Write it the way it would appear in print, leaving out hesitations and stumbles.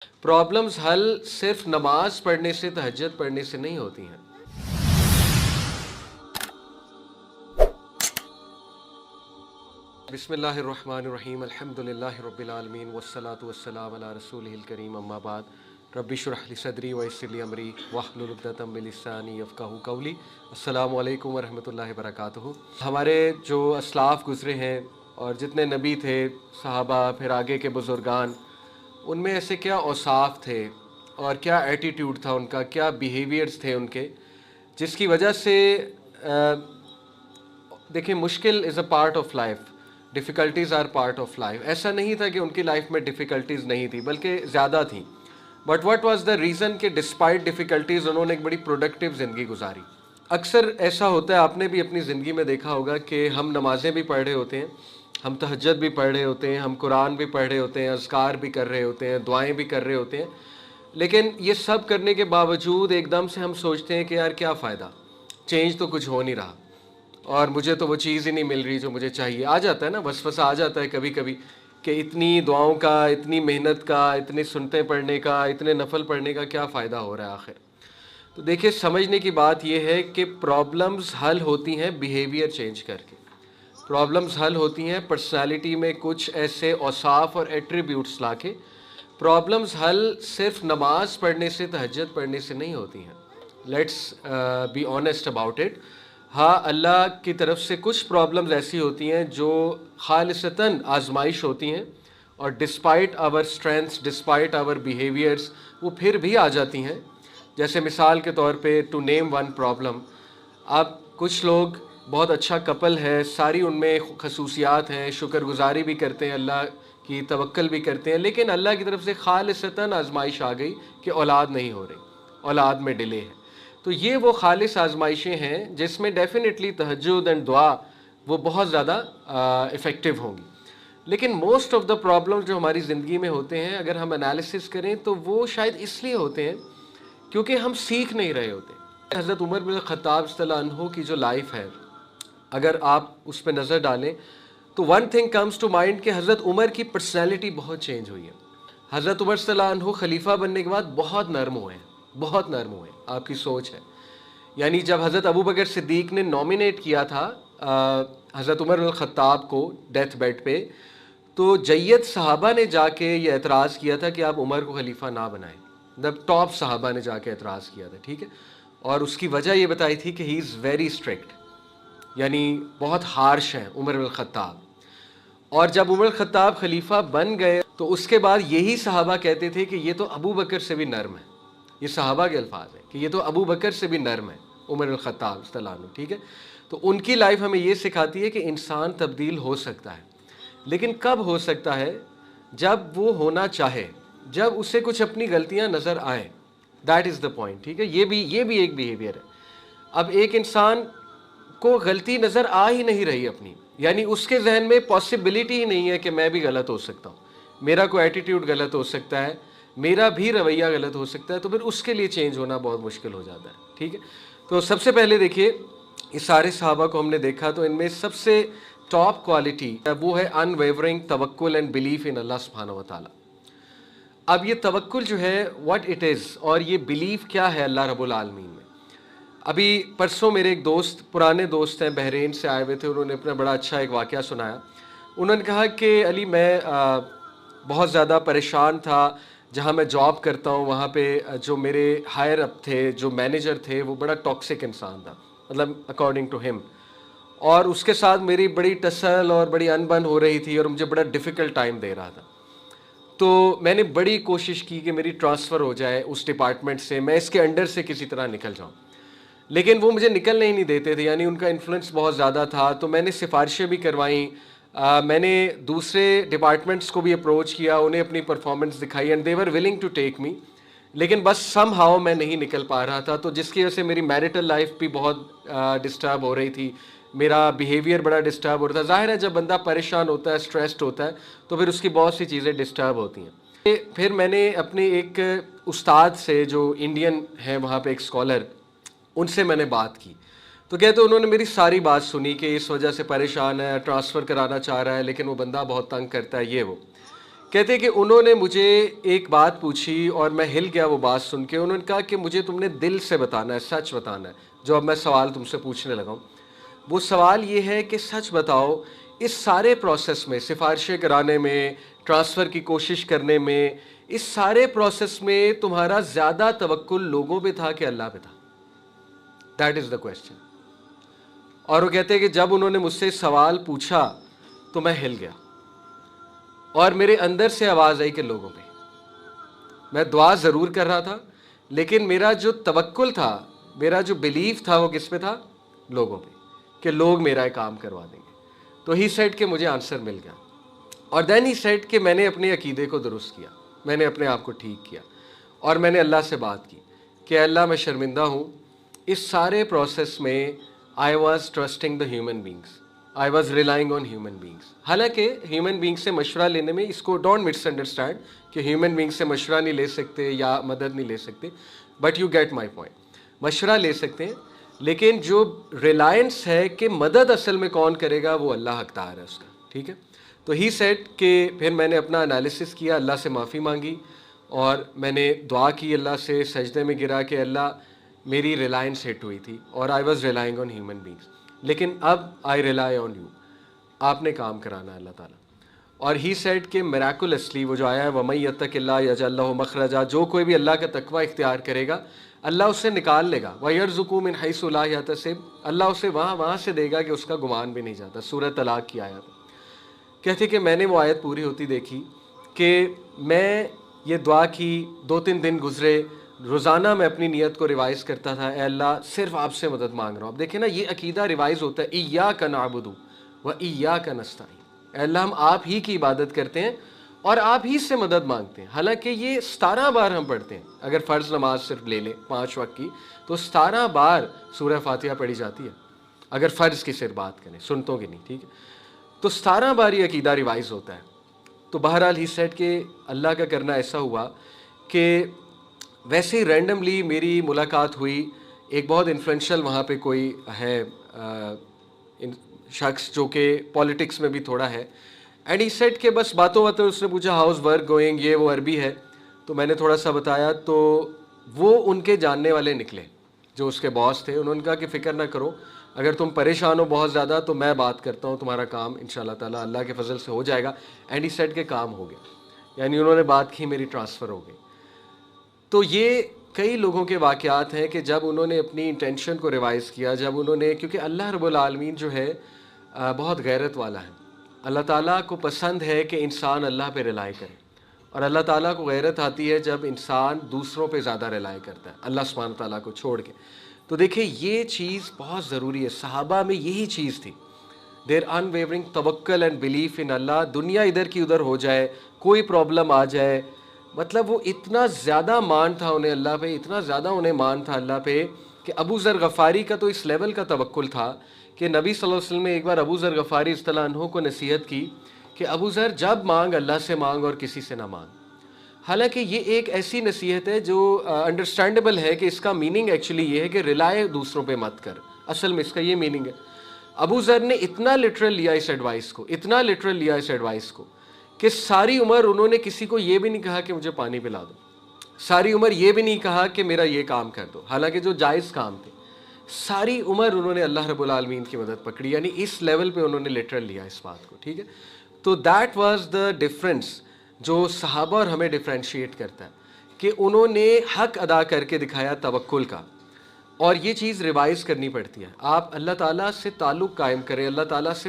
Problems हल सिर्फ नमाज पढ़ने से, तहज्जुद पढ़ने से नहीं होती हैं। बिस्मिल्लाहिर्रहमानिर्रहीम, अल्हम्दुलिल्लाहि रब्बिल आलमीन, वस्सलातु वस्सलामु अला रसूलिहिल करीम, अम्मा बाद। रब्बि इश्रह ली सदरी व यस्सिर ली अमरी वहलुल उक़दतम मिन लिसानी यफ़क़हू क़ौली। अस्सलामु अलैकुम व रहमतुल्लाहि व बरकातुहू। हमारे जो असलाफ़ गुज़रे हैं और जितने नबी थे, सहाबा, फिर आगे के बुज़ुर्गान, उनमें ऐसे क्या औसाफ थे और क्या एटीट्यूड था उनका, क्या बिहेवियर्स थे उनके, जिसकी वजह से देखिए, मुश्किल is a part of life, difficulties are part of life. ऐसा नहीं था कि उनकी लाइफ में डिफ़िकल्टीज़ नहीं थी, बल्कि ज़्यादा थी। But what was the reason कि डिस्पाइट डिफ़िकल्टीज़ उन्होंने एक बड़ी प्रोडक्टिव ज़िंदगी गुजारी। अक्सर ऐसा होता है, आपने भी अपनी ज़िंदगी में देखा होगा कि हम नमाज़ें भी पढ़ रहे होते हैं, हम तहज्जुद भी पढ़ रहे होते हैं, हम कुरान भी पढ़ रहे होते हैं, अज़कार भी कर रहे होते हैं, दुआएं भी कर रहे होते हैं, लेकिन ये सब करने के बावजूद एकदम से हम सोचते हैं कि यार क्या फ़ायदा, चेंज तो कुछ हो नहीं रहा और मुझे तो वो चीज़ ही नहीं मिल रही जो मुझे चाहिए। आ जाता है ना, वसवसा आ जाता है कभी कभी कि इतनी दुआओं का, इतनी मेहनत का, इतनी सुन्नतें पढ़ने का, इतने नफल पढ़ने का क्या फ़ायदा हो रहा है आखिर। तो देखिए, समझने की बात यह है कि प्रॉब्लम्स हल होती हैं बिहेवियर चेंज करके। प्रॉब्लम्स हल होती हैं पर्सनालिटी में कुछ ऐसे औसाफ और एट्रीब्यूट्स लाके। प्रॉब्लम्स हल सिर्फ नमाज पढ़ने से, तहज्जुद पढ़ने से नहीं होती हैं। Let's be honest about it. हाँ, अल्लाह की तरफ से कुछ प्रॉब्लम्स ऐसी होती हैं जो खालिसतन आजमाइश होती हैं और despite our strengths, despite our behaviours, वो फिर भी आ जाती हैं। जैसे मिसाल के तौर पे, टू नेम वन प्रॉब्लम, अब कुछ लोग बहुत अच्छा कपल है, सारी उनमें खसूसियात हैं, शुक्रगुजारी भी करते हैं, अल्लाह की तवक्कल भी करते हैं, लेकिन अल्लाह की तरफ से खालिसतन आजमाइश आ गई कि औलाद नहीं हो रही, औलाद में डिले है। तो ये वो खालिस आजमाइशें हैं जिसमें डेफिनेटली तहज्जुद एंड दुआ वो बहुत ज़्यादा इफ़ेक्टिव होंगी। लेकिन मोस्ट ऑफ द प्रॉब्लम्स जो हमारी ज़िंदगी में होते हैं, अगर हम एनालिसिस करें तो वो शायद इसलिए होते हैं क्योंकि हम सीख नहीं रहे होते। हज़रत उमर बिन ख़त्ताब रज़ियल्लाहु अन्हु की जो लाइफ है, अगर आप उस पर नज़र डालें तो one thing comes to mind कि हज़रत उमर की पर्सनैलिटी बहुत चेंज हुई है। हज़रत उमर रज़ियल्लाहु अन्हु खलीफा बनने के बाद बहुत नर्म हुए हैं, बहुत नर्म हुए। आपकी सोच है, यानी जब हज़रत अबू बकर सिद्दीक़ ने नॉमिनेट किया था हज़रत उमर बिन ख़त्ताब को डेथ बेड पे, तो जय्यद सहाबा ने जाके ये एतराज़ किया था कि आप उमर को खलीफा ना बनाएं। मतलब टॉप सहाबा ने जाके एतराज़ किया था, ठीक है। और उसकी वजह ये बताई थी कि ही इज़ वेरी स्ट्रिक्ट, यानी बहुत हार्श हैं उमर बिन ख़त्ताब। और जब उमर ख़त्ताब खलीफा बन गए तो उसके बाद यही सहाबा कहते थे कि ये तो अबू बकर से भी नर्म है। ये सहाबा के अल्फाज हैं कि ये तो अबू बकर से भी नर्म है उमर बिन ख़त्ताब रज़ियल्लाहु अन्हु, ठीक है। तो उनकी लाइफ हमें ये सिखाती है कि इंसान तब्दील हो सकता है, लेकिन कब हो सकता है? जब वो होना चाहे, जब उसे कुछ अपनी गलतियां नज़र आए। दैट इज़ द पॉइंट, ठीक है। ये भी एक बिहेवियर है। अब एक इंसान को गलती नज़र आ ही नहीं रही अपनी, यानी उसके जहन में पॉसिबिलिटी ही नहीं है कि मैं भी गलत हो सकता हूँ, मेरा कोई एटीट्यूड गलत हो सकता है, मेरा भी रवैया गलत हो सकता है, तो फिर उसके लिए चेंज होना बहुत मुश्किल हो जाता है, ठीक है। तो सबसे पहले देखिए, इस सारे सहाबा को हमने देखा तो इनमें सबसे टॉप क्वालिटी वो है अनवेवरिंग तवक्कुल एंड बिलीफ इन अल्लाह सुब्हानहू व तआला। अब ये तवक्कुल जो है व्हाट इट इज़, और ये बिलीफ क्या है अल्लाह रब्बुल आलमीन में। अभी परसों मेरे एक दोस्त, पुराने दोस्त हैं, बहरीन से आए हुए थे, उन्होंने अपना बड़ा अच्छा एक वाक़या सुनाया। उन्होंने कहा कि अली, मैं बहुत ज़्यादा परेशान था, जहाँ मैं जॉब करता हूँ वहाँ पे जो मेरे हायर अप थे, जो मैनेजर थे, वो बड़ा टॉक्सिक इंसान था, मतलब अकॉर्डिंग टू हिम। और उसके साथ मेरी बड़ी टसल और बड़ी अनबन हो रही थी और मुझे बड़ा डिफ़िकल्ट टाइम दे रहा था। तो मैंने बड़ी कोशिश की कि मेरी ट्रांसफ़र हो जाए उस डिपार्टमेंट से, मैं इसके अंडर से किसी तरह निकल जाऊँ, लेकिन वो मुझे निकलने ही नहीं देते थे, यानी उनका इन्फ्लुएंस बहुत ज़्यादा था। तो मैंने सिफारिशें भी करवाईं, मैंने दूसरे डिपार्टमेंट्स को भी अप्रोच किया, उन्हें अपनी परफॉर्मेंस दिखाई and they were willing to take me, लेकिन बस सम हाउ मैं नहीं निकल पा रहा था। तो जिसकी वजह से मेरी मैरिटल लाइफ भी बहुत डिस्टर्ब हो रही थी, मेरा बिहेवियर बड़ा डिस्टर्ब हो रहा था। ज़ाहिर है, जब बंदा परेशान होता है, स्ट्रेस्ड होता है, तो फिर उसकी बहुत सी चीज़ें डिस्टर्ब होती हैं। फिर मैंने अपने एक उस्ताद से, जो इंडियन है वहाँ पे, एक स्कॉलर, उनसे मैंने बात की। तो कहते उन्होंने मेरी सारी बात सुनी कि इस वजह से परेशान है, ट्रांसफ़र कराना चाह रहा है, लेकिन वो बंदा बहुत तंग करता है, ये वो। کہتے کہ انہوں نے مجھے ایک بات پوچھی اور میں ہل گیا وہ بات سن کے. انہوں نے کہا کہ مجھے تم نے دل سے بتانا ہے, سچ بتانا ہے. جو اب میں سوال تم سے پوچھنے لگا ہوں وہ سوال یہ ہے کہ سچ بتاؤ, اس سارے پروسیس میں, سفارشیں کرانے میں, ٹرانسفر کی کوشش کرنے میں, اس سارے پروسیس میں تمہارا زیادہ توکل لوگوں پہ تھا کہ اللہ پہ تھا؟ That is the question. اور وہ کہتے ہیں کہ جب انہوں نے مجھ سے سوال پوچھا تو میں ہل گیا اور میرے اندر سے آواز آئی کہ لوگوں پہ. میں دعا ضرور کر رہا تھا لیکن میرا جو توکل تھا, میرا جو بلیف تھا وہ کس پہ تھا؟ لوگوں پہ, کہ لوگ میرا کام کروا دیں گے. تو ہی سیڈ کہ مجھے آنسر مل گیا. اور دین ہی سیڈ کہ میں نے اپنے عقیدے کو درست کیا, میں نے اپنے آپ کو ٹھیک کیا اور میں نے اللہ سے بات کی کہ اللہ میں شرمندہ ہوں. اس سارے پروسیس میں I was trusting the human beings, I was relying on human beings. حالانکہ ہیومن بینگ سے مشورہ لینے میں, اس کو ڈونٹ مس انڈرسٹینڈ کہ ہیومن بینگ سے مشورہ نہیں لے سکتے یا مدد نہیں لے سکتے, but you get my point. مشورہ لے سکتے ہیں لیکن جو ریلائنس ہے کہ مدد اصل میں کون کرے گا وہ اللہ حقدار ہے اس کا. ٹھیک ہے. تو ہی سیٹ کہ پھر میں نے اپنا انالیسس کیا, اللہ سے معافی مانگی اور میں نے دعا کی اللہ سے, سجدے میں گرا کہ اللہ میری ریلائنس ہٹ ہوئی تھی اور I was relying on human beings, لیکن اب آئی ریلائی آن یو, آپ نے کام کرانا ہے اللہ تعالیٰ. اور ہی سیڈ کہ میراکولسلی وہ جو آیا ہے وَمَن يَتَّقِ اللَّهَ يَجْعَل لَّهُ مَخْرَجًا, جو کوئی بھی اللہ کا تقوی اختیار کرے گا اللہ اسے نکال لے گا. وَيَرْزُقُهُ مِنْ حَيْثُ لَا يَحْتَسِبُ, اللہ اسے وہاں سے دے گا کہ اس کا گمان بھی نہیں جاتا. سورۃ طلاق کی آیت. کہتے کہ میں نے وہ آیت پوری ہوتی دیکھی کہ میں یہ دعا کی, 2-3 دن گزرے, روزانہ میں اپنی نیت کو ریوائز کرتا تھا, اے اللہ صرف آپ سے مدد مانگ رہا ہوں. اب دیکھیں نا یہ عقیدہ ریوائز ہوتا ہے, ایاک نعبد و ایاک نستعین, اے اللہ ہم آپ ہی کی عبادت کرتے ہیں اور آپ ہی سے مدد مانگتے ہیں. حالانکہ یہ 17 بار ہم پڑھتے ہیں, اگر فرض نماز صرف لے لیں 5 وقت کی تو 17 بار سورہ فاتحہ پڑھی جاتی ہے, اگر فرض کی صرف بات کریں, سنتوں کی نہیں. ٹھیک ہے. تو 17 بار یہ عقیدہ ریوائز ہوتا ہے. تو بہرحال ہی سیٹ کہ اللہ کا کرنا ایسا ہوا کہ ویسے ہی رینڈملی میری ملاقات ہوئی, ایک بہت انفلوئنشل وہاں پہ کوئی ہے شخص جو کہ پولیٹکس میں بھی تھوڑا ہے, اینڈ ہی سیٹ کہ بس باتوں اس نے پوچھا ہاؤز ورک گوئنگ, یہ وہ عربی ہے تو میں نے تھوڑا سا بتایا. تو وہ ان کے جاننے والے نکلے جو اس کے باس تھے. انہوں نے کہا کہ فکر نہ کرو, اگر تم پریشان ہو بہت زیادہ تو میں بات کرتا ہوں, تمہارا کام انشاءاللہ تعالیٰ اللہ کے فضل سے ہو جائے گا. اینڈ ہی سیٹ کے کام ہو گیا, یعنی انہوں نے بات کی, میری ٹرانسفر ہو گئی. تو یہ کئی لوگوں کے واقعات ہیں کہ جب انہوں نے اپنی انٹینشن کو ریوائز کیا, جب انہوں نے, کیونکہ اللہ رب العالمین جو ہے بہت غیرت والا ہے. اللہ تعالیٰ کو پسند ہے کہ انسان اللہ پہ ریلائی کرے, اور اللہ تعالیٰ کو غیرت آتی ہے جب انسان دوسروں پہ زیادہ ریلائی کرتا ہے, اللہ سبحانہ تعالیٰ کو چھوڑ کے. تو دیکھیں یہ چیز بہت ضروری ہے. صحابہ میں یہی چیز تھی, دیر انویورنگ توکل اینڈ بلیف ان اللہ. دنیا ادھر کی ادھر ہو جائے, کوئی پرابلم آ جائے, مطلب وہ اتنا زیادہ مان تھا انہیں اللہ پہ, اتنا زیادہ انہیں مان تھا اللہ پہ کہ ابو ذر غفاری کا تو اس لیول کا توکل تھا کہ نبی صلی اللہ علیہ وسلم نے ایک بار ابو ذر غفاری رضی اللہ عنہ کو نصیحت کی کہ ابو ذر جب مانگ اللہ سے مانگ اور کسی سے نہ مانگ. حالانکہ یہ ایک ایسی نصیحت ہے جو انڈرسٹینڈیبل ہے کہ اس کا میننگ ایکچولی یہ ہے کہ ریلائے دوسروں پہ مت کر, اصل میں اس کا یہ میننگ ہے. ابو ذر نے اتنا لٹرل لیا اس ایڈوائس کو, اتنا لٹرل لیا اس ایڈوائس کو کہ ساری عمر انہوں نے کسی کو یہ بھی نہیں کہا کہ مجھے پانی پلا دو, ساری عمر یہ بھی نہیں کہا کہ میرا یہ کام کر دو, حالانکہ جو جائز کام تھے. ساری عمر انہوں نے اللہ رب العالمین کی مدد پکڑی, یعنی اس لیول پہ انہوں نے لٹرل لیا اس بات کو. ٹھیک ہے. تو دیٹ واز دا ڈفرینس جو صحابہ اور ہمیں ڈفرینشیٹ کرتا ہے کہ انہوں نے حق ادا کر کے دکھایا توکل کا. اور یہ چیز ریوائز کرنی پڑتی ہے. آپ اللہ تعالیٰ سے تعلق قائم کریں, اللہ تعالیٰ سے